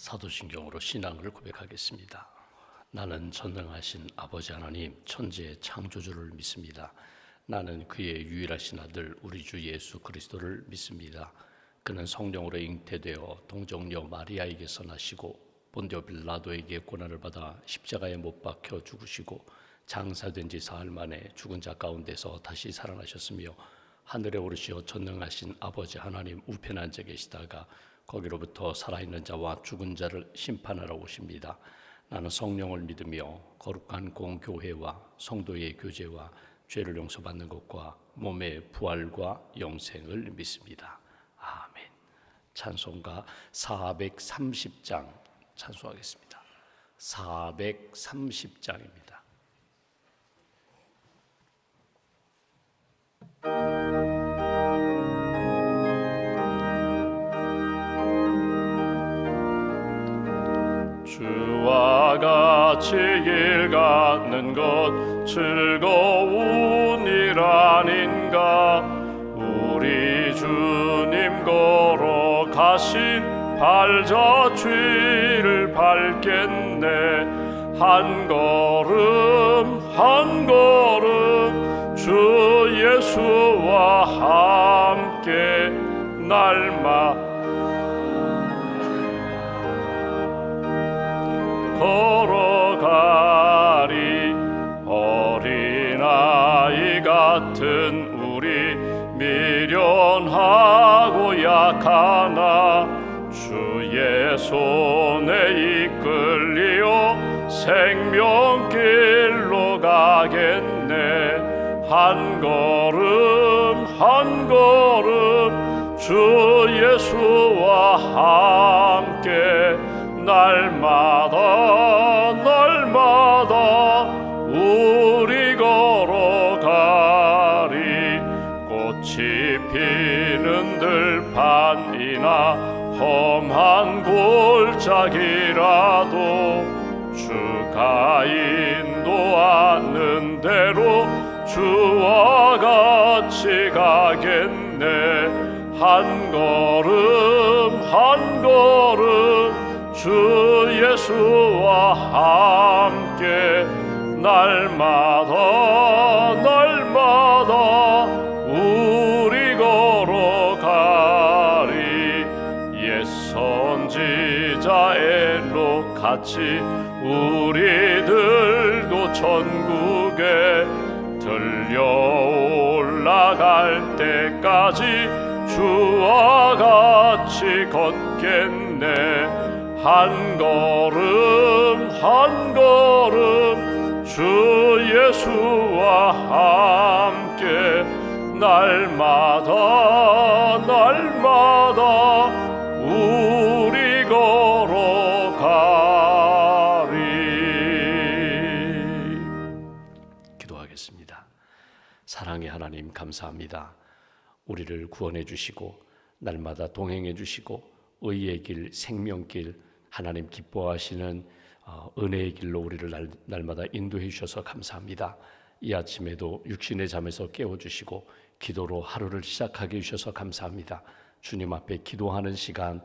사도신경으로 신앙을 고백하겠습니다. 나는 전능하신 아버지 하나님 천지의 창조주를 믿습니다. 나는 그의 유일하신 아들 우리 주 예수 그리스도를 믿습니다. 그는 성령으로 잉태되어 동정녀 마리아에게서 나시고 본디오 빌라도에게 고난을 받아 십자가에 못 박혀 죽으시고 장사된 지 사흘 만에 죽은 자 가운데서 다시 살아나셨으며 하늘에 오르시어 전능하신 아버지 하나님 우편에 앉아 계시다가 거기로부터 살아있는 자와 죽은 자를 심판하러 오십니다. 나는 성령을 믿으며 거룩한 공교회와 성도의 교제와 죄를 용서받는 것과 몸의 부활과 영생을 믿습니다. 아멘. 찬송가 430장 찬송하겠습니다. 430장입니다. 주와 같이 길 가는 것 즐거운 일 아닌가. 우리 주님 걸어가신 발자취를 밟겠네. 한 걸음 한 걸음 주 예수와 함께 날마다 걸어가리. 어린아이 같은 우리 미련하고 약하나 주의 손에 이끌리어 생명길로 가겠네. 한 걸음 한 걸음 주 예수와 함께 날마다 날마다 우리 걸어가리. 꽃이 피는 들판이나 험한 골짜기라도 주가 인도하는 대로 주와 같이 가겠네. 한 걸음 한 걸음 주 예수와 함께 날마다 날마다 우리 걸어가리. 옛 선지자 엘록 같이 우리들도 천국에 들려 올라갈 때까지 주와 같이 걷겠네. 한 걸음 한 걸음 주 예수와 함께 날마다 날마다 우리 걸어가리. 기도하겠습니다. 사랑의 하나님 감사합니다. 우리를 구원해 주시고 날마다 동행해 주시고 의의 길 생명길 하나님 기뻐하시는 은혜의 길로 우리를 날마다 인도해 주셔서 감사합니다. 이 아침에도 육신의 잠에서 깨워주시고 기도로 하루를 시작하게 해주셔서 감사합니다. 주님 앞에 기도하는 시간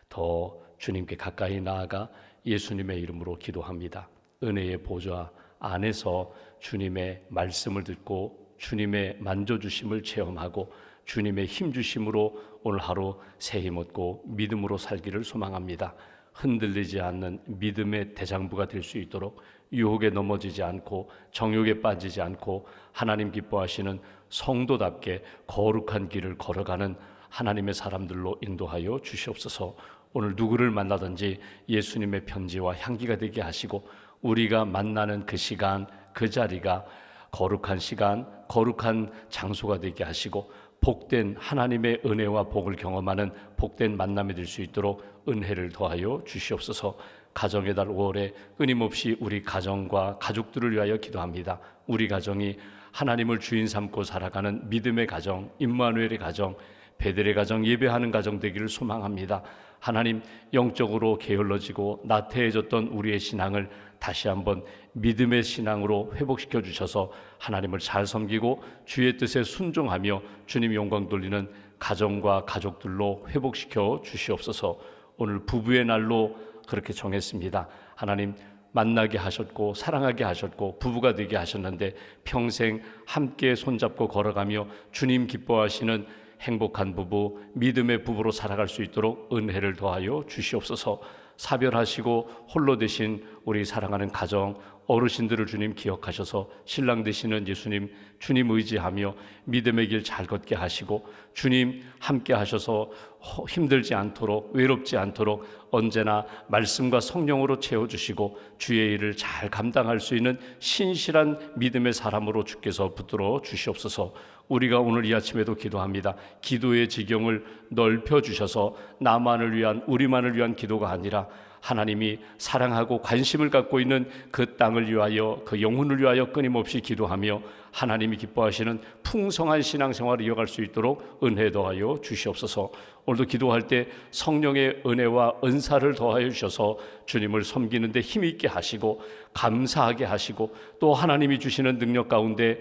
더 주님께 가까이 나아가 예수님의 이름으로 기도합니다. 은혜의 보좌 안에서 주님의 말씀을 듣고 주님의 만져주심을 체험하고 주님의 힘주심으로 오늘 하루 새 힘 얻고 믿음으로 살기를 소망합니다. 흔들리지 않는 믿음의 대장부가 될 수 있도록 유혹에 넘어지지 않고 정욕에 빠지지 않고 하나님 기뻐하시는 성도답게 거룩한 길을 걸어가는 하나님의 사람들로 인도하여 주시옵소서. 오늘 누구를 만나든지 예수님의 편지와 향기가 되게 하시고 우리가 만나는 그 시간 그 자리가 거룩한 시간 거룩한 장소가 되게 하시고 복된 하나님의 은혜와 복을 경험하는 복된 만남이 될 수 있도록 은혜를 더하여 주시옵소서. 가정의 달 5월에 끊임없이 우리 가정과 가족들을 위하여 기도합니다. 우리 가정이 하나님을 주인 삼고 살아가는 믿음의 가정, 임마누엘의 가정, 베델의 가정, 예배하는 가정 되기를 소망합니다. 하나님 영적으로 게을러지고 나태해졌던 우리의 신앙을 다시 한번 믿음의 신앙으로 회복시켜 주셔서 하나님을 잘 섬기고 주의 뜻에 순종하며 주님 영광 돌리는 가정과 가족들로 회복시켜 주시옵소서. 오늘 부부의 날로 그렇게 정했습니다. 하나님 만나게 하셨고 사랑하게 하셨고 부부가 되게 하셨는데 평생 함께 손잡고 걸어가며 주님 기뻐하시는 행복한 부부, 믿음의 부부로 살아갈 수 있도록 은혜를 더하여 주시옵소서. 사별하시고 홀로 되신 우리 사랑하는 가정, 어르신들을 주님 기억하셔서 신랑 되시는 예수님, 주님 의지하며 믿음의 길 잘 걷게 하시고 주님 함께 하셔서 힘들지 않도록, 외롭지 않도록 언제나 말씀과 성령으로 채워주시고 주의 일을 잘 감당할 수 있는 신실한 믿음의 사람으로 주께서 붙들어 주시옵소서. 우리가 오늘 이 아침에도 기도합니다. 기도의 지경을 넓혀주셔서 나만을 위한, 우리만을 위한 기도가 아니라 하나님이 사랑하고 관심을 갖고 있는 그 땅을 위하여, 그 영혼을 위하여 끊임없이 기도하며 하나님이 기뻐하시는 풍성한 신앙생활을 이어갈 수 있도록 은혜 더하여 주시옵소서. 오늘도 기도할 때 성령의 은혜와 은사를 더하여 주셔서 주님을 섬기는 데 힘있게 하시고 감사하게 하시고 또 하나님이 주시는 능력 가운데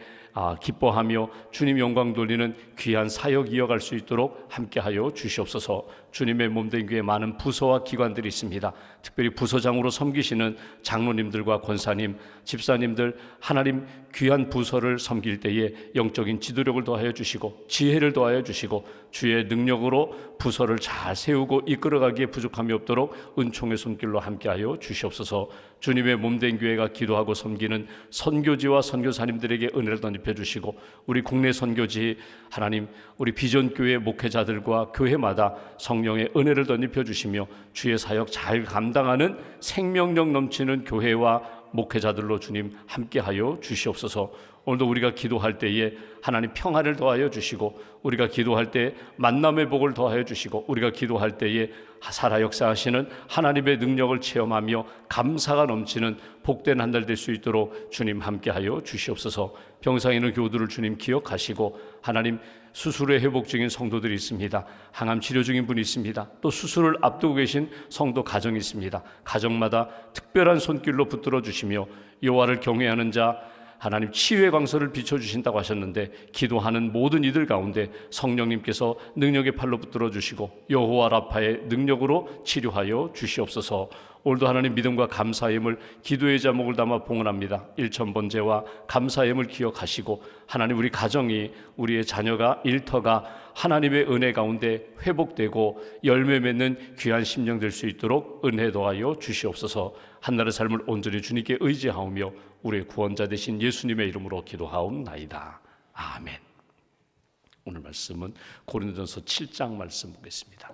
기뻐하며 주님 영광 돌리는 귀한 사역 이어갈 수 있도록 함께하여 주시옵소서. 주님의 몸된 교회에 많은 부서와 기관들이 있습니다. 특별히 부서장으로 섬기시는 장로님들과 권사님, 집사님들, 하나님 귀한 부서를 섬길 때에 영적인 지도력을 더하여 주시고 지혜를 더하여 주시고 주의 능력으로 부서를 잘 세우고 이끌어가기에 부족함이 없도록 은총의 손길로 함께하여 주시옵소서. 주님의 몸된 교회가 기도하고 섬기는 선교지와 선교사님들에게 은혜를 덧입혀 주시고 우리 국내 선교지 하나님 우리 비전교회 목회자들과 교회마다 성령의 은혜를 덧입혀 주시며 주의 사역 잘 감당하는 생명력 넘치는 교회와 목회자들로 주님 함께하여 주시옵소서. 오늘도 우리가 기도할 때에 하나님 평안을 더하여 주시고 우리가 기도할 때 만남의 복을 더하여 주시고 우리가 기도할 때에 살아 역사하시는 하나님의 능력을 체험하며 감사가 넘치는 복된 한 달 될 수 있도록 주님 함께하여 주시옵소서. 병상에 있는 교우들을 주님 기억하시고 하나님 수술에 회복 중인 성도들이 있습니다. 항암 치료 중인 분이 있습니다. 또 수술을 앞두고 계신 성도 가정이 있습니다. 가정마다 특별한 손길로 붙들어 주시며 여호와를 경외하는 자 하나님 치유의 광선을 비춰주신다고 하셨는데 기도하는 모든 이들 가운데 성령님께서 능력의 팔로 붙들어 주시고 여호와 라파의 능력으로 치료하여 주시옵소서. 오늘도 하나님 믿음과 감사의 힘을 기도의 자목을 담아 봉헌합니다. 일천번제와 감사의 힘을 기억하시고 하나님 우리 가정이 우리의 자녀가 일터가 하나님의 은혜 가운데 회복되고 열매 맺는 귀한 심령 될 수 있도록 은혜 더하여 주시옵소서. 한나라의 삶을 온전히 주님께 의지하오며 우리의 구원자 되신 예수님의 이름으로 기도하옵나이다. 아멘. 오늘 말씀은 고린도전서 7장 말씀 보겠습니다.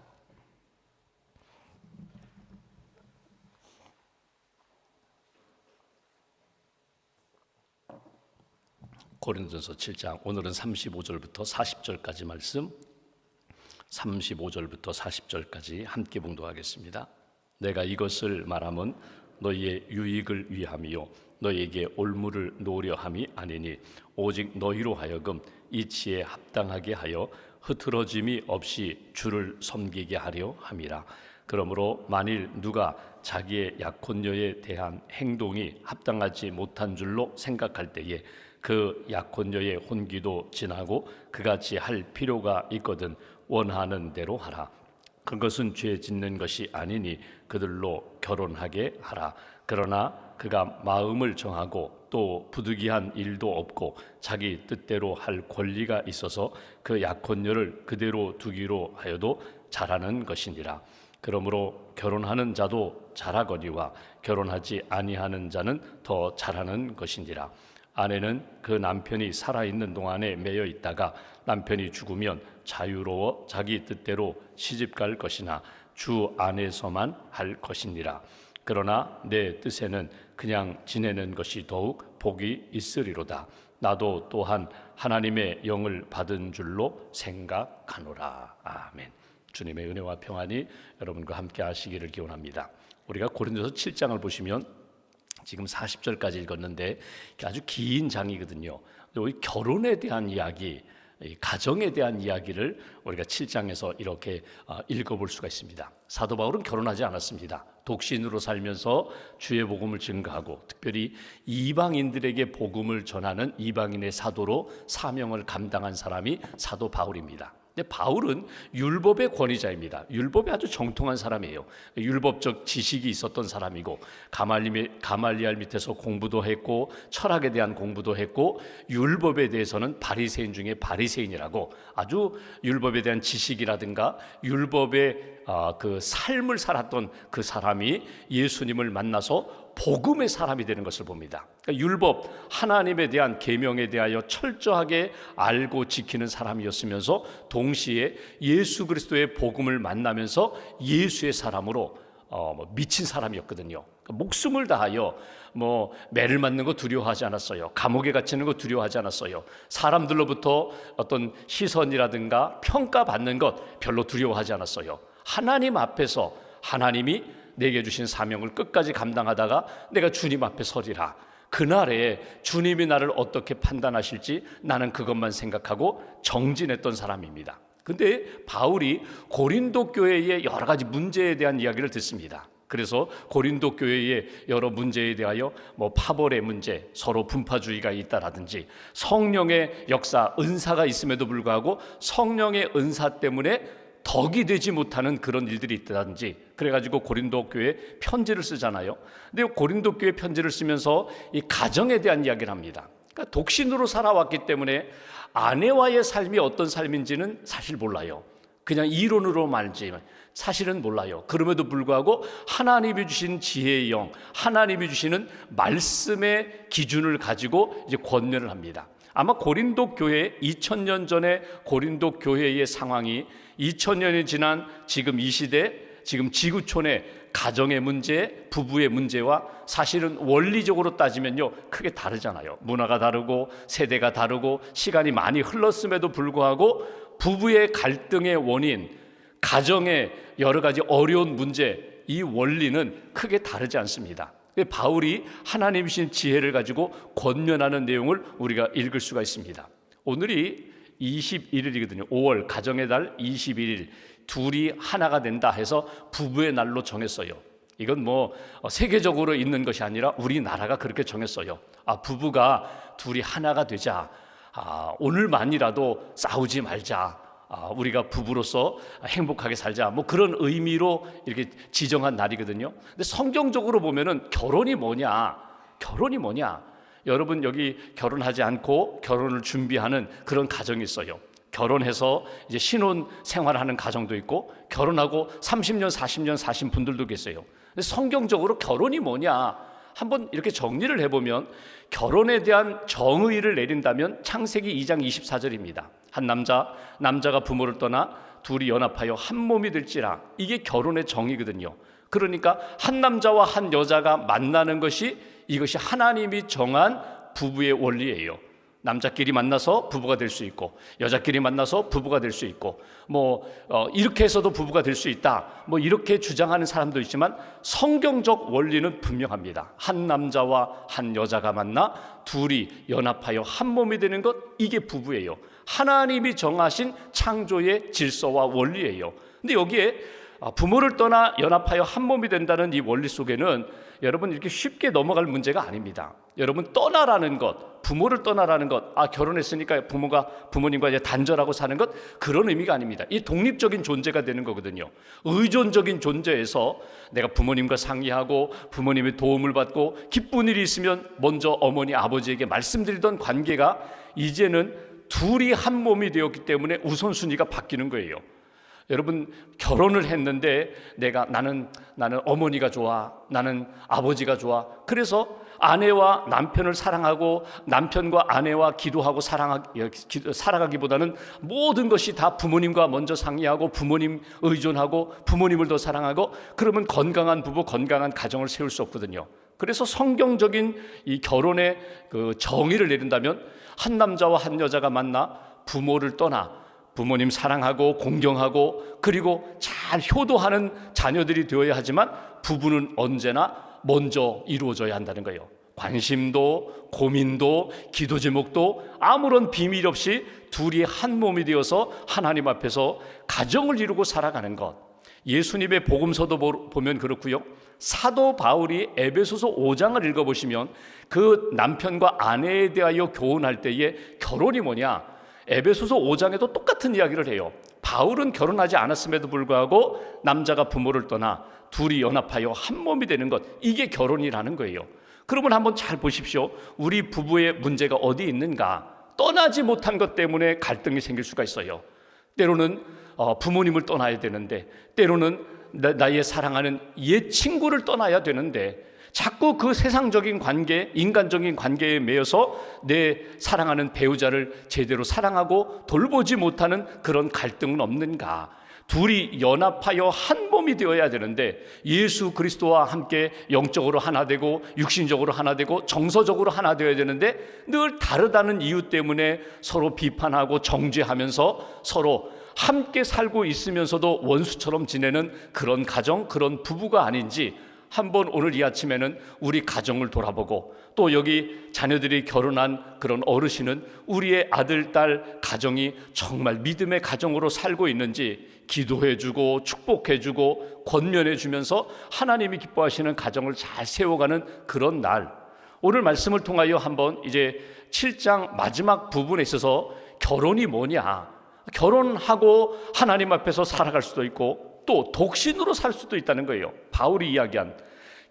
고린도전서 7장 오늘은 35절부터 40절까지 말씀 35절부터 40절까지 함께 봉독하겠습니다. 내가 이것을 말함은 너희의 유익을 위함이요 너희에게 올무를 노려함이 아니니 오직 너희로 하여금 이치에 합당하게 하여 흐트러짐이 없이 주를 섬기게 하려 함이라. 그러므로 만일 누가 자기의 약혼녀에 대한 행동이 합당하지 못한 줄로 생각할 때에 그 약혼녀의 혼기도 지나고 그같이 할 필요가 있거든 원하는 대로 하라. 그것은 죄 짓는 것이 아니니 그들로 결혼하게 하라. 그러나 그가 마음을 정하고 또 부득이한 일도 없고 자기 뜻대로 할 권리가 있어서 그 약혼녀를 그대로 두기로 하여도 잘하는 것이니라. 그러므로 결혼하는 자도 잘하거니와 결혼하지 아니하는 자는 더 잘하는 것이니라. 아내는 그 남편이 살아있는 동안에 매여 있다가 남편이 죽으면 자유로워 자기 뜻대로 시집갈 것이나 주 안에서만 할 것이니라. 그러나 내 뜻에는 그냥 지내는 것이 더욱 복이 있으리로다. 나도 또한 하나님의 영을 받은 줄로 생각하노라. 아멘. 주님의 은혜와 평안이 여러분과 함께 하시기를 기원합니다. 우리가 고린도서 7장을 보시면 지금 40절까지 읽었는데 아주 긴 장이거든요. 우리 결혼에 대한 이야기, 가정에 대한 이야기를 우리가 7장에서 이렇게 읽어볼 수가 있습니다. 사도 바울은 결혼하지 않았습니다. 독신으로 살면서 주의 복음을 증거하고 특별히 이방인들에게 복음을 전하는 이방인의 사도로 사명을 감당한 사람이 사도 바울입니다. 근데 바울은 율법의 권위자입니다. 율법에 아주 정통한 사람이에요. 율법적 지식이 있었던 사람이고 가말리알 밑에서 공부도 했고 철학에 대한 공부도 했고 율법에 대해서는 바리새인 중에 바리새인이라고 아주 율법에 대한 지식이라든가 율법의 그 삶을 살았던 그 사람이 예수님을 만나서 복음의 사람이 되는 것을 봅니다. 그러니까 율법, 하나님에 대한 계명에 대하여 철저하게 알고 지키는 사람이었으면서 동시에 예수 그리스도의 복음을 만나면서 예수의 사람으로 미친 사람이었거든요. 그러니까 목숨을 다하여 매를 맞는 거 두려워하지 않았어요. 감옥에 갇히는 거 두려워하지 않았어요. 사람들로부터 어떤 시선이라든가 평가받는 것 별로 두려워하지 않았어요. 하나님 앞에서 하나님이 내게 주신 사명을 끝까지 감당하다가 내가 주님 앞에 서리라. 그날에 주님이 나를 어떻게 판단하실지 나는 그것만 생각하고 정진했던 사람입니다. 근데 바울이 고린도 교회의 여러 가지 문제에 대한 이야기를 듣습니다. 그래서 고린도 교회의 여러 문제에 대하여 파벌의 문제, 서로 분파주의가 있다라든지 성령의 역사, 은사가 있음에도 불구하고 성령의 은사 때문에 덕이 되지 못하는 그런 일들이 있다든지 그래가지고 고린도 교회에 편지를 쓰잖아요. 근데 고린도 교회 편지를 쓰면서 이 가정에 대한 이야기를 합니다. 그러니까 독신으로 살아왔기 때문에 아내와의 삶이 어떤 삶인지는 사실 몰라요. 그냥 이론으로 말지만 사실은 몰라요. 그럼에도 불구하고 하나님이 주신 지혜의 영, 하나님이 주시는 말씀의 기준을 가지고 이제 권면을 합니다. 아마 고린도 교회 2000년 전에 고린도 교회의 상황이 2000년이 지난 지금 이 시대, 지금 지구촌의 가정의 문제, 부부의 문제와 사실은 원리적으로 따지면요 크게 다르잖아요. 문화가 다르고 세대가 다르고 시간이 많이 흘렀음에도 불구하고 부부의 갈등의 원인, 가정의 여러 가지 어려운 문제, 이 원리는 크게 다르지 않습니다. 바울이 하나님이신 지혜를 가지고 권면하는 내용을 우리가 읽을 수가 있습니다. 오늘이 21일이거든요. 5월 가정의 달 21일 둘이 하나가 된다 해서 부부의 날로 정했어요. 이건 세계적으로 있는 것이 아니라 우리나라가 그렇게 정했어요. 부부가 둘이 하나가 되자. 오늘만이라도 싸우지 말자. 우리가 부부로서 행복하게 살자. 그런 의미로 이렇게 지정한 날이거든요. 근데 성경적으로 보면은 결혼이 뭐냐? 여러분 여기 결혼하지 않고 결혼을 준비하는 그런 가정이 있어요. 결혼해서 이제 신혼 생활하는 가정도 있고 결혼하고 30년, 40년 사신 분들도 계세요. 근데 성경적으로 결혼이 뭐냐? 한번 이렇게 정리를 해보면 결혼에 대한 정의를 내린다면 창세기 2장 24절입니다. 한 남자가 부모를 떠나 둘이 연합하여 한 몸이 될지라. 이게 결혼의 정의거든요. 그러니까 한 남자와 한 여자가 만나는 것이 이것이 하나님이 정한 부부의 원리예요. 남자끼리 만나서 부부가 될 수 있고 여자끼리 만나서 부부가 될 수 있고 이렇게 해서도 부부가 될 수 있다 이렇게 주장하는 사람도 있지만 성경적 원리는 분명합니다. 한 남자와 한 여자가 만나 둘이 연합하여 한 몸이 되는 것, 이게 부부예요. 하나님이 정하신 창조의 질서와 원리예요. 근데 여기에 부모를 떠나 연합하여 한 몸이 된다는 이 원리 속에는 여러분 이렇게 쉽게 넘어갈 문제가 아닙니다. 여러분 떠나라는 것, 부모를 떠나라는 것, 결혼했으니까 부모님과 이제 단절하고 사는 것, 그런 의미가 아닙니다. 이 독립적인 존재가 되는 거거든요. 의존적인 존재에서 내가 부모님과 상의하고 부모님의 도움을 받고 기쁜 일이 있으면 먼저 어머니 아버지에게 말씀드리던 관계가 이제는 둘이 한 몸이 되었기 때문에 우선순위가 바뀌는 거예요. 여러분 결혼을 했는데 나는 어머니가 좋아, 나는 아버지가 좋아. 그래서 아내와 남편을 사랑하고 남편과 아내와 기도하고 살아가기보다는 모든 것이 다 부모님과 먼저 상의하고 부모님 의존하고 부모님을 더 사랑하고 그러면 건강한 부부, 건강한 가정을 세울 수 없거든요. 그래서 성경적인 이 결혼의 그 정의를 내린다면 한 남자와 한 여자가 만나 부모를 떠나 부모님 사랑하고 공경하고 그리고 잘 효도하는 자녀들이 되어야 하지만 부부는 언제나 먼저 이루어져야 한다는 거예요. 관심도 고민도 기도 제목도 아무런 비밀 없이 둘이 한 몸이 되어서 하나님 앞에서 가정을 이루고 살아가는 것. 예수님의 복음서도 보면 그렇고요. 사도 바울이 에베소서 5장을 읽어보시면 그 남편과 아내에 대하여 교훈할 때에 결혼이 뭐냐? 에베소서 5장에도 똑같은 이야기를 해요. 바울은 결혼하지 않았음에도 불구하고 남자가 부모를 떠나 둘이 연합하여 한 몸이 되는 것, 이게 결혼이라는 거예요. 그러면 한번 잘 보십시오. 우리 부부의 문제가 어디 있는가? 떠나지 못한 것 때문에 갈등이 생길 수가 있어요. 때로는 부모님을 떠나야 되는데, 때로는 나의 사랑하는 옛 친구를 떠나야 되는데, 자꾸 그 세상적인 관계, 인간적인 관계에 매여서 내 사랑하는 배우자를 제대로 사랑하고 돌보지 못하는 그런 갈등은 없는가? 둘이 연합하여 한 몸이 되어야 되는데, 예수 그리스도와 함께 영적으로 하나 되고 육신적으로 하나 되고 정서적으로 하나 되어야 되는데, 늘 다르다는 이유 때문에 서로 비판하고 정죄하면서 서로 함께 살고 있으면서도 원수처럼 지내는 그런 가정, 그런 부부가 아닌지 한번 오늘 이 아침에는 우리 가정을 돌아보고, 또 여기 자녀들이 결혼한 그런 어르신은 우리의 아들, 딸 가정이 정말 믿음의 가정으로 살고 있는지 기도해주고 축복해주고 권면해주면서 하나님이 기뻐하시는 가정을 잘 세워가는 그런 날, 오늘 말씀을 통하여 한번 이제 7장 마지막 부분에 있어서 결혼이 뭐냐, 결혼하고 하나님 앞에서 살아갈 수도 있고 또 독신으로 살 수도 있다는 거예요. 바울이 이야기한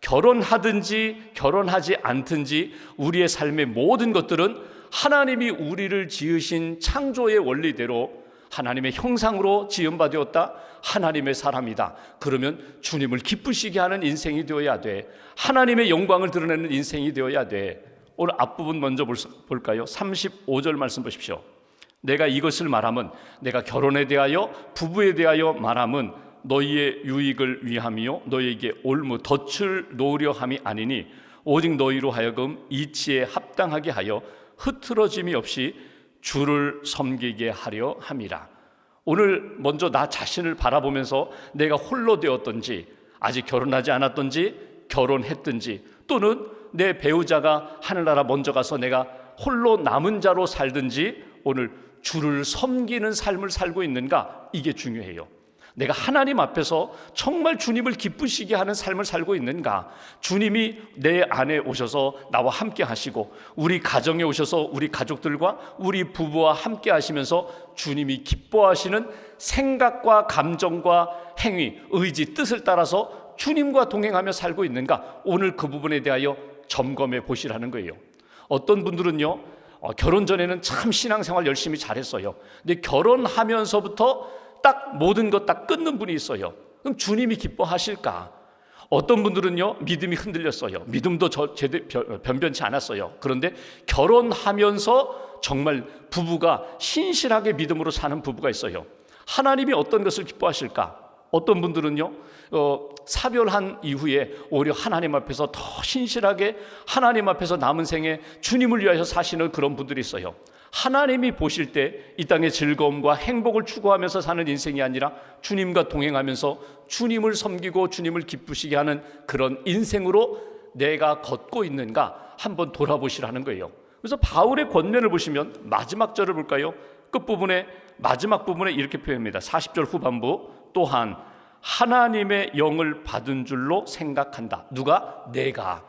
결혼하든지 결혼하지 않든지 우리의 삶의 모든 것들은 하나님이 우리를 지으신 창조의 원리대로 하나님의 형상으로 지음받았다, 하나님의 사람이다. 그러면 주님을 기쁘시게 하는 인생이 되어야 돼. 하나님의 영광을 드러내는 인생이 되어야 돼. 오늘 앞부분 먼저 볼까요? 35절 말씀 보십시오. 내가 이것을 말하면, 내가 결혼에 대하여 부부에 대하여 말하면 너희의 유익을 위함이요 너희에게 올무 덫을 놓으려 함이 아니니 오직 너희로 하여금 이치에 합당하게 하여 흐트러짐이 없이 주를 섬기게 하려 함이라. 오늘 먼저 나 자신을 바라보면서 내가 홀로 되었던지, 아직 결혼하지 않았던지, 결혼했든지, 또는 내 배우자가 하늘나라 먼저 가서 내가 홀로 남은 자로 살든지 오늘 주를 섬기는 삶을 살고 있는가, 이게 중요해요. 내가 하나님 앞에서 정말 주님을 기쁘시게 하는 삶을 살고 있는가? 주님이 내 안에 오셔서 나와 함께 하시고 우리 가정에 오셔서 우리 가족들과 우리 부부와 함께 하시면서 주님이 기뻐하시는 생각과 감정과 행위, 의지, 뜻을 따라서 주님과 동행하며 살고 있는가? 오늘 그 부분에 대하여 점검해 보시라는 거예요. 어떤 분들은요, 결혼 전에는 참 신앙생활 열심히 잘했어요. 근데 결혼하면서부터 딱 모든 것 딱 끊는 분이 있어요. 그럼 주님이 기뻐하실까? 어떤 분들은요, 믿음이 흔들렸어요. 믿음도 제대로 변변치 않았어요. 그런데 결혼하면서 정말 부부가 신실하게 믿음으로 사는 부부가 있어요. 하나님이 어떤 것을 기뻐하실까? 어떤 분들은요, 사별한 이후에 오히려 하나님 앞에서 더 신실하게 하나님 앞에서 남은 생에 주님을 위하여 사시는 그런 분들이 있어요. 하나님이 보실 때 이 땅의 즐거움과 행복을 추구하면서 사는 인생이 아니라 주님과 동행하면서 주님을 섬기고 주님을 기쁘시게 하는 그런 인생으로 내가 걷고 있는가 한번 돌아보시라는 거예요. 그래서 바울의 권면을 보시면 마지막 절을 볼까요? 끝부분에, 마지막 부분에 이렇게 표현합니다. 40절 후반부, 또한 하나님의 영을 받은 줄로 생각한다. 누가? 내가.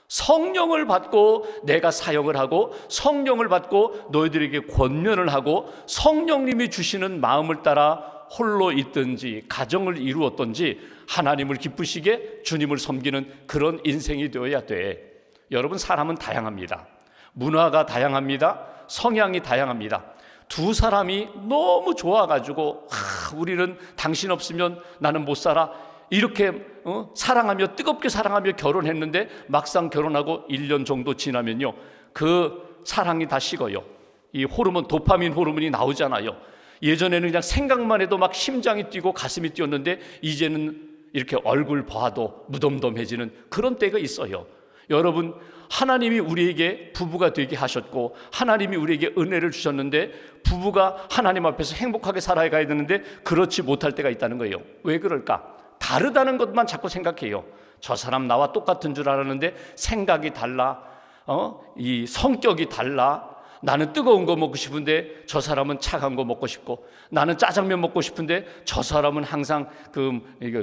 성령을 받고 내가 사역을 하고 성령을 받고 너희들에게 권면을 하고 성령님이 주시는 마음을 따라 홀로 있든지 가정을 이루었든지 하나님을 기쁘시게 주님을 섬기는 그런 인생이 되어야 돼. 여러분, 사람은 다양합니다. 문화가 다양합니다. 성향이 다양합니다. 두 사람이 너무 좋아가지고 우리는 당신 없으면 나는 못 살아, 이렇게 사랑하며 뜨겁게 사랑하며 결혼했는데 막상 결혼하고 1년 정도 지나면요, 그 사랑이 다 식어요. 이 호르몬, 도파민 호르몬이 나오잖아요. 예전에는 그냥 생각만 해도 막 심장이 뛰고 가슴이 뛰었는데 이제는 이렇게 얼굴 봐도 무덤덤해지는 그런 때가 있어요. 여러분, 하나님이 우리에게 부부가 되게 하셨고 하나님이 우리에게 은혜를 주셨는데 부부가 하나님 앞에서 행복하게 살아가야 되는데 그렇지 못할 때가 있다는 거예요. 왜 그럴까? 다르다는 것만 자꾸 생각해요. 저 사람 나와 똑같은 줄 알았는데 생각이 달라, 이 성격이 달라. 나는 뜨거운 거 먹고 싶은데 저 사람은 차가운 거 먹고 싶고, 나는 짜장면 먹고 싶은데 저 사람은 항상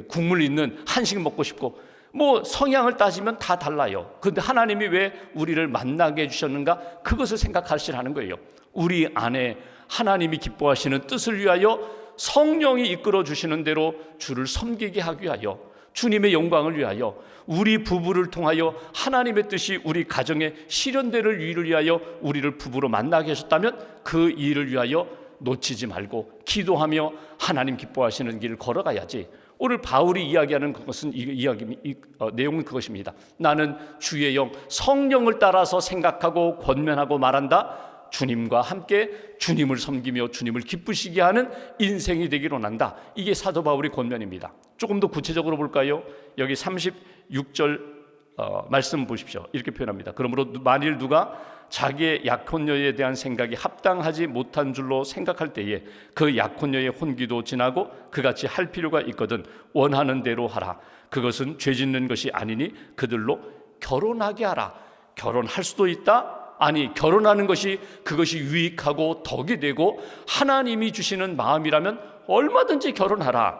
국물 있는 한식 먹고 싶고, 뭐 성향을 따지면 다 달라요. 그런데 하나님이 왜 우리를 만나게 해주셨는가? 그것을 생각하시라는 거예요. 우리 안에 하나님이 기뻐하시는 뜻을 위하여 성령이 이끌어 주시는 대로 주를 섬기게 하기 위하여, 주님의 영광을 위하여, 우리 부부를 통하여 하나님의 뜻이 우리 가정의 실현되는 일을 위하여 우리를 부부로 만나게 하셨다면 그 일을 위하여 놓치지 말고 기도하며 하나님 기뻐하시는 길을 걸어가야지. 오늘 바울이 이야기하는 그것은 내용은 그것입니다. 나는 주의 영 성령을 따라서 생각하고 권면하고 말한다. 주님과 함께 주님을 섬기며 주님을 기쁘시게 하는 인생이 되기로 난다. 이게 사도 바울의 권면입니다. 조금 더 구체적으로 볼까요? 여기 36절 말씀 보십시오. 이렇게 표현합니다. 그러므로 만일 누가 자기의 약혼녀에 대한 생각이 합당하지 못한 줄로 생각할 때에 그 약혼녀의 혼기도 지나고 그같이 할 필요가 있거든 원하는 대로 하라. 그것은 죄 짓는 것이 아니니 그들로 결혼하게 하라. 결혼할 수도 있다. 아니, 결혼하는 것이 그것이 유익하고 덕이 되고 하나님이 주시는 마음이라면 얼마든지 결혼하라.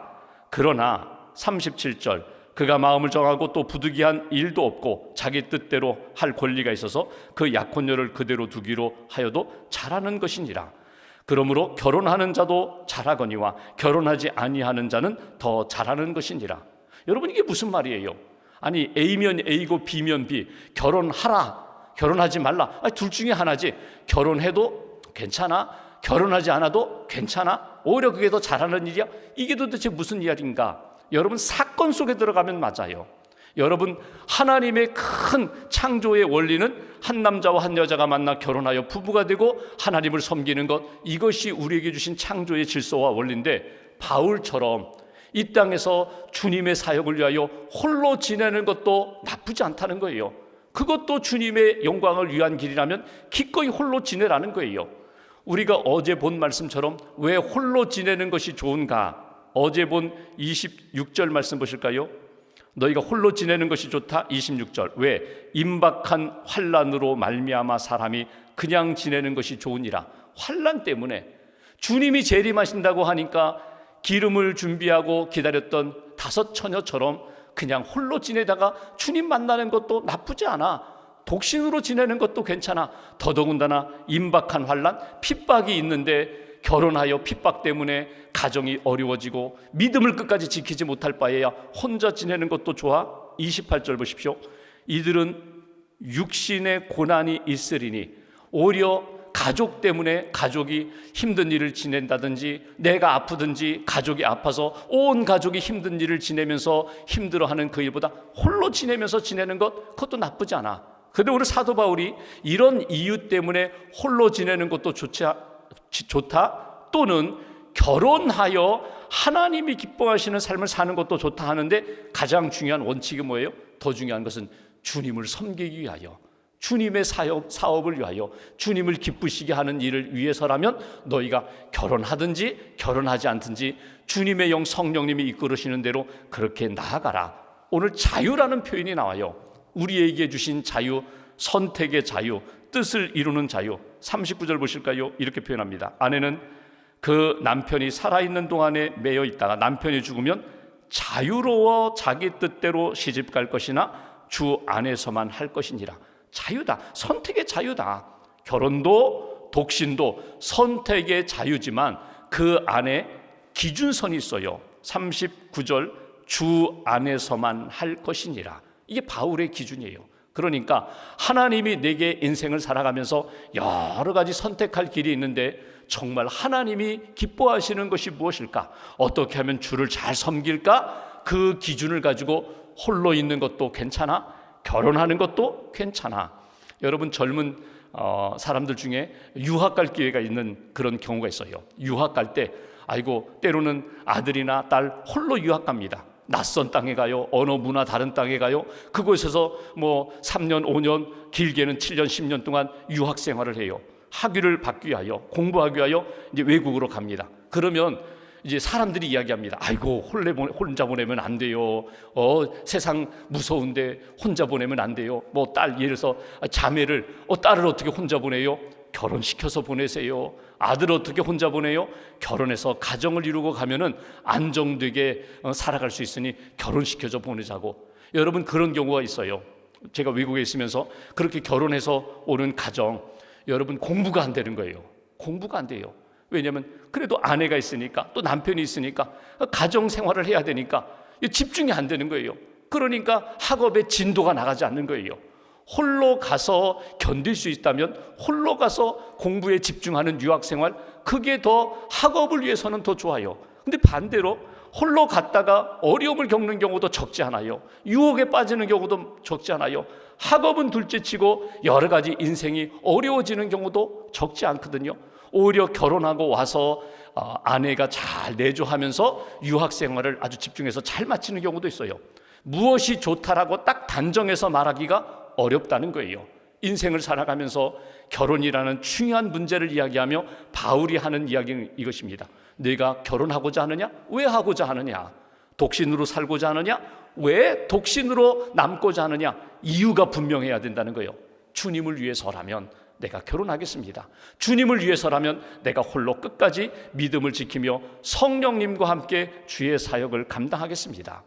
그러나 37절 그가 마음을 정하고 또 부득이한 일도 없고 자기 뜻대로 할 권리가 있어서 그 약혼녀를 그대로 두기로 하여도 잘하는 것이니라. 그러므로 결혼하는 자도 잘하거니와 결혼하지 아니하는 자는 더 잘하는 것이니라. 여러분, 이게 무슨 말이에요? 아니, A면 A고 B면 B. 결혼하라, 결혼하지 말라. 아니, 둘 중에 하나지. 결혼해도 괜찮아, 결혼하지 않아도 괜찮아, 오히려 그게 더 잘하는 일이야. 이게 도대체 무슨 이야기인가? 여러분, 사건 속에 들어가면 맞아요. 여러분, 하나님의 큰 창조의 원리는 한 남자와 한 여자가 만나 결혼하여 부부가 되고 하나님을 섬기는 것, 이것이 우리에게 주신 창조의 질서와 원리인데, 바울처럼 이 땅에서 주님의 사역을 위하여 홀로 지내는 것도 나쁘지 않다는 거예요. 그것도 주님의 영광을 위한 길이라면 기꺼이 홀로 지내라는 거예요. 우리가 어제 본 말씀처럼 왜 홀로 지내는 것이 좋은가? 어제 본 26절 말씀 보실까요? 너희가 홀로 지내는 것이 좋다. 26절 왜? 임박한 환난으로 말미암아 사람이 그냥 지내는 것이 좋으니라. 환난 때문에 주님이 재림하신다고 하니까 기름을 준비하고 기다렸던 5 처녀처럼 그냥 홀로 지내다가 주님 만나는 것도 나쁘지 않아. 독신으로 지내는 것도 괜찮아. 더더군다나 임박한 환난, 핍박이 있는데 결혼하여 핍박 때문에 가정이 어려워지고 믿음을 끝까지 지키지 못할 바에야 혼자 지내는 것도 좋아. 28절 보십시오. 이들은 육신의 고난이 있으리니, 오히려 가족 때문에 가족이 힘든 일을 지낸다든지 내가 아프든지 가족이 아파서 온 가족이 힘든 일을 지내면서 힘들어하는 그 일보다 홀로 지내면서 지내는 것, 그것도 나쁘지 않아. 그런데 오늘 사도 바울이 이런 이유 때문에 홀로 지내는 것도 좋다, 또는 결혼하여 하나님이 기뻐하시는 삶을 사는 것도 좋다 하는데, 가장 중요한 원칙이 뭐예요? 더 중요한 것은 주님을 섬기기 위하여, 주님의 사업을 위하여, 주님을 기쁘시게 하는 일을 위해서라면 너희가 결혼하든지 결혼하지 않든지 주님의 영 성령님이 이끌으시는 대로 그렇게 나아가라. 오늘 자유라는 표현이 나와요. 우리에게 주신 자유, 선택의 자유, 뜻을 이루는 자유. 39절 보실까요? 이렇게 표현합니다. 아내는 그 남편이 살아있는 동안에 매여 있다가 남편이 죽으면 자유로워 자기 뜻대로 시집갈 것이나 주 안에서만 할 것이니라. 자유다. 선택의 자유다. 결혼도 독신도 선택의 자유지만 그 안에 기준선이 있어요. 39절 주 안에서만 할 것이니라. 이게 바울의 기준이에요. 그러니까 하나님이 내게 인생을 살아가면서 여러 가지 선택할 길이 있는데 정말 하나님이 기뻐하시는 것이 무엇일까? 어떻게 하면 주를 잘 섬길까? 그 기준을 가지고 홀로 있는 것도 괜찮아? 결혼하는 것도 괜찮아. 여러분, 젊은 사람들 중에 유학 갈 기회가 있는 그런 경우가 있어요. 유학 갈 때 아이고, 때로는 아들이나 딸 홀로 유학 갑니다. 낯선 땅에 가요. 언어 문화 다른 땅에 가요. 그곳에서 3년 5년 길게는 7년 10년 동안 유학 생활을 해요. 학위를 받기 위하여, 공부하기 위하여 이제 외국으로 갑니다. 그러면 이제 사람들이 이야기합니다. 아이고, 혼자 보내면 안 돼요. 세상 무서운데 혼자 보내면 안 돼요. 딸, 예를 들어서 자매를, 딸을 어떻게 혼자 보내요? 결혼시켜서 보내세요. 아들을 어떻게 혼자 보내요? 결혼해서 가정을 이루고 가면은 안정되게 살아갈 수 있으니 결혼시켜서 보내자고. 여러분, 그런 경우가 있어요. 제가 외국에 있으면서 그렇게 결혼해서 오는 가정, 여러분 공부가 안 되는 거예요. 공부가 안 돼요. 왜냐하면 그래도 아내가 있으니까, 또 남편이 있으니까, 가정 생활을 해야 되니까 집중이 안 되는 거예요. 그러니까 학업의 진도가 나가지 않는 거예요. 홀로 가서 견딜 수 있다면 홀로 가서 공부에 집중하는 유학생활, 그게 더 학업을 위해서는 더 좋아요. 근데 반대로 홀로 갔다가 어려움을 겪는 경우도 적지 않아요. 유혹에 빠지는 경우도 적지 않아요. 학업은 둘째치고 여러 가지 인생이 어려워지는 경우도 적지 않거든요. 오히려 결혼하고 와서 아내가 잘 내조하면서 유학생활을 아주 집중해서 잘 마치는 경우도 있어요. 무엇이 좋다라고 딱 단정해서 말하기가 어렵다는 거예요. 인생을 살아가면서 결혼이라는 중요한 문제를 이야기하며 바울이 하는 이야기는 이것입니다. 내가 결혼하고자 하느냐? 왜 하고자 하느냐? 독신으로 살고자 하느냐? 왜 독신으로 남고자 하느냐? 이유가 분명해야 된다는 거예요. 주님을 위해서라면 내가 결혼하겠습니다. 주님을 위해서라면 내가 홀로 끝까지 믿음을 지키며 성령님과 함께 주의 사역을 감당하겠습니다.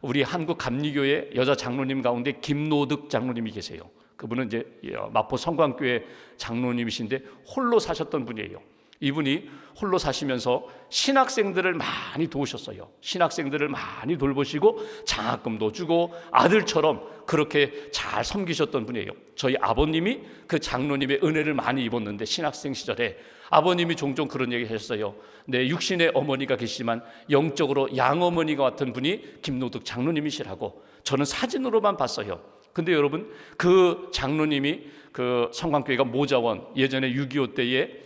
우리 한국 감리교회 여자 장로님 가운데 김노득 장로님이 계세요. 그분은 이제 마포 성광교회 장로님이신데 홀로 사셨던 분이에요. 이분이 홀로 사시면서 신학생들을 많이 도우셨어요. 신학생들을 많이 돌보시고 장학금도 주고 아들처럼 그렇게 잘 섬기셨던 분이에요. 저희 아버님이 그 장로님의 은혜를 많이 입었는데 신학생 시절에 아버님이 종종 그런 얘기 하셨어요. 내 육신의 어머니가 계시지만 영적으로 양어머니가 같은 분이 김노득 장로님이시라고. 저는 사진으로만 봤어요. 근데 여러분, 그 장로님이 그 성광교회가 모자원, 예전에 6.25 때에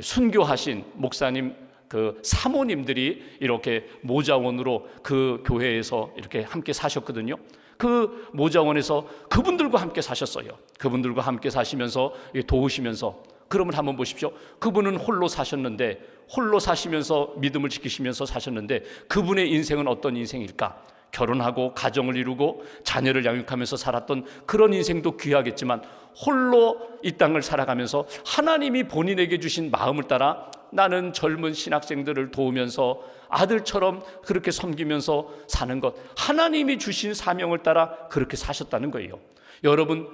순교하신 목사님 그 사모님들이 이렇게 모자원으로 그 교회에서 이렇게 함께 사셨거든요. 그 모자원에서 그분들과 함께 사셨어요. 그분들과 함께 사시면서 도우시면서, 그러면 한번 보십시오. 그분은 홀로 사셨는데, 홀로 사시면서 믿음을 지키시면서 사셨는데 그분의 인생은 어떤 인생일까? 결혼하고 가정을 이루고 자녀를 양육하면서 살았던 그런 인생도 귀하겠지만 홀로 이 땅을 살아가면서 하나님이 본인에게 주신 마음을 따라 나는 젊은 신학생들을 도우면서 아들처럼 그렇게 섬기면서 사는 것, 하나님이 주신 사명을 따라 그렇게 사셨다는 거예요. 여러분,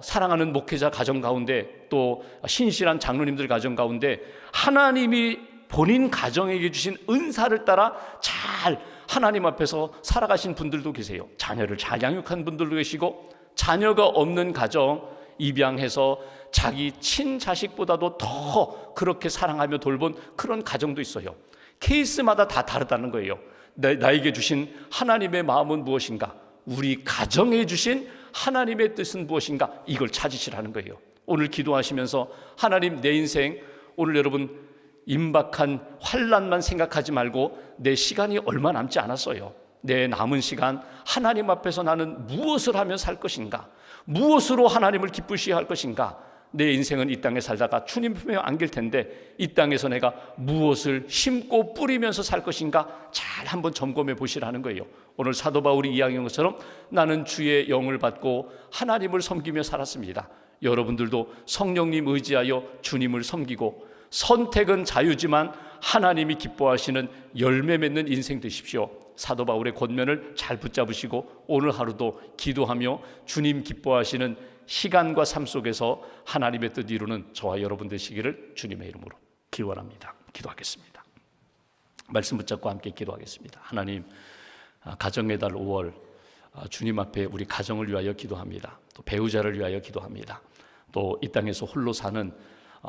사랑하는 목회자 가정 가운데 또 신실한 장로님들 가정 가운데 하나님이 본인 가정에게 주신 은사를 따라 잘 하나님 앞에서 살아가신 분들도 계세요. 자녀를 잘 양육한 분들도 계시고, 자녀가 없는 가정 입양해서 자기 친자식보다도 더 그렇게 사랑하며 돌본 그런 가정도 있어요. 케이스마다 다 다르다는 거예요. 나에게 주신 하나님의 마음은 무엇인가? 우리 가정에 주신 하나님의 뜻은 무엇인가? 이걸 찾으시라는 거예요. 오늘 기도하시면서 하나님, 내 인생 오늘 여러분 임박한 환난만 생각하지 말고 내 시간이 얼마 남지 않았어요. 내 남은 시간 하나님 앞에서 나는 무엇을 하며 살 것인가? 무엇으로 하나님을 기쁘시게 할 것인가? 내 인생은 이 땅에 살다가 주님 품에 안길 텐데 이 땅에서 내가 무엇을 심고 뿌리면서 살 것인가? 잘 한번 점검해 보시라는 거예요. 오늘 사도 바울이 이야기한 것처럼 나는 주의 영을 받고 하나님을 섬기며 살았습니다. 여러분들도 성령님 의지하여 주님을 섬기고, 선택은 자유지만 하나님이 기뻐하시는 열매 맺는 인생 되십시오. 사도 바울의 권면을 잘 붙잡으시고 오늘 하루도 기도하며 주님 기뻐하시는 시간과 삶 속에서 하나님의 뜻 이루는 저와 여러분 되시기를 주님의 이름으로 기원합니다. 기도하겠습니다. 말씀 붙잡고 함께 기도하겠습니다. 하나님, 가정의 달 5월 주님 앞에 우리 가정을 위하여 기도합니다. 또 배우자를 위하여 기도합니다. 또 이 땅에서 홀로 사는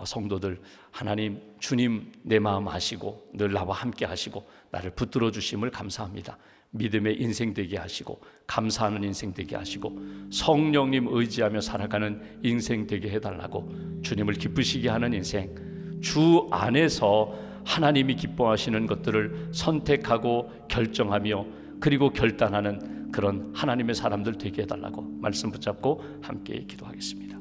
성도들, 하나님, 주님 내 마음 아시고 늘 나와 함께 하시고 나를 붙들어 주심을 감사합니다. 믿음의 인생 되게 하시고 감사하는 인생 되게 하시고 성령님 의지하며 살아가는 인생 되게 해달라고, 주님을 기쁘시게 하는 인생, 주 안에서 하나님이 기뻐하시는 것들을 선택하고 결정하며 그리고 결단하는 그런 하나님의 사람들 되게 해달라고 말씀 붙잡고 함께 기도하겠습니다.